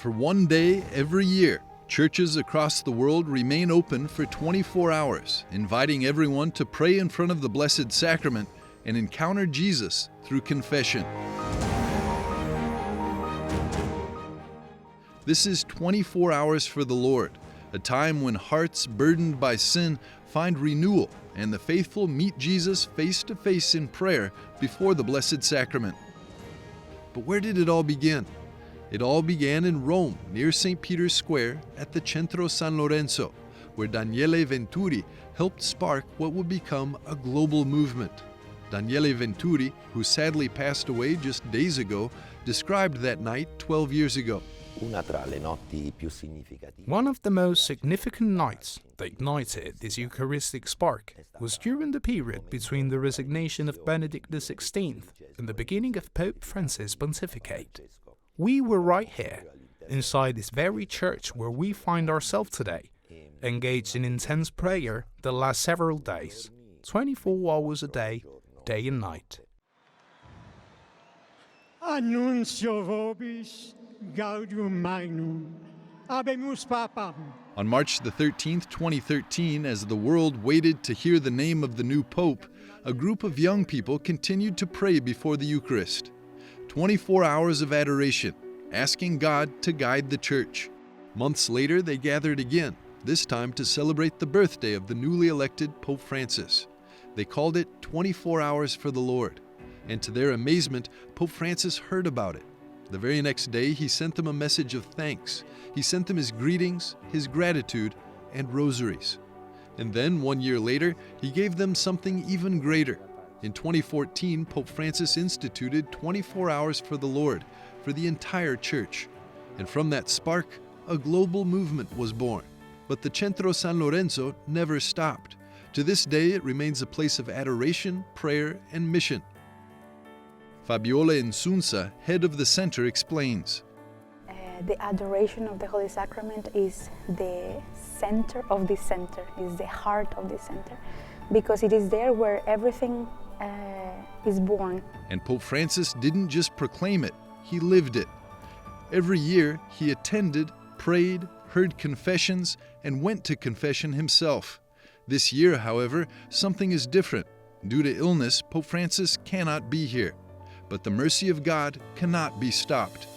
For one day every year, churches across the world remain open for 24 hours, inviting everyone to pray in front of the Blessed Sacrament and encounter Jesus through confession. This is 24 hours for the Lord, a time when hearts burdened by sin find renewal and the faithful meet Jesus face to face in prayer before the Blessed Sacrament. But where did it all begin? It all began in Rome, near St. Peter's Square at the Centro San Lorenzo, where Daniele Venturi helped spark what would become a global movement. Daniele Venturi, who sadly passed away just days ago, described that night 12 years ago. One of the most significant nights that ignited this Eucharistic spark was during the period between the resignation of Benedict XVI and the beginning of Pope Francis' pontificate. We were right here, inside this very church where we find ourselves today, engaged in intense prayer the last several days, 24 hours a day, day and night. Annuncio vobis gaudium magnum, habemus papam. On March the 13th, 2013, as the world waited to hear the name of the new Pope, a group of young people continued to pray before the Eucharist. 24 hours of adoration, asking God to guide the Church. Months later, they gathered again, this time to celebrate the birthday of the newly elected Pope Francis. They called it 24 Hours for the Lord, and to their amazement, Pope Francis heard about it. The very next day, he sent them a message of thanks. He sent them his greetings, his gratitude, and rosaries. And then, 1 year later, he gave them something even greater. In 2014, Pope Francis instituted 24 Hours for the Lord for the entire Church. And from that spark, a global movement was born. But the Centro San Lorenzo never stopped. To this day, it remains a place of adoration, prayer, and mission. Fabiola Insunza, head of the center, explains. The adoration of the Holy Sacrament is the center of the center, is the heart of the center, because it is there where everything is born. And Pope Francis didn't just proclaim it, he lived it. Every year, he attended, prayed, heard confessions, and went to confession himself. This year, however, something is different. Due to illness, Pope Francis cannot be here. But the mercy of God cannot be stopped.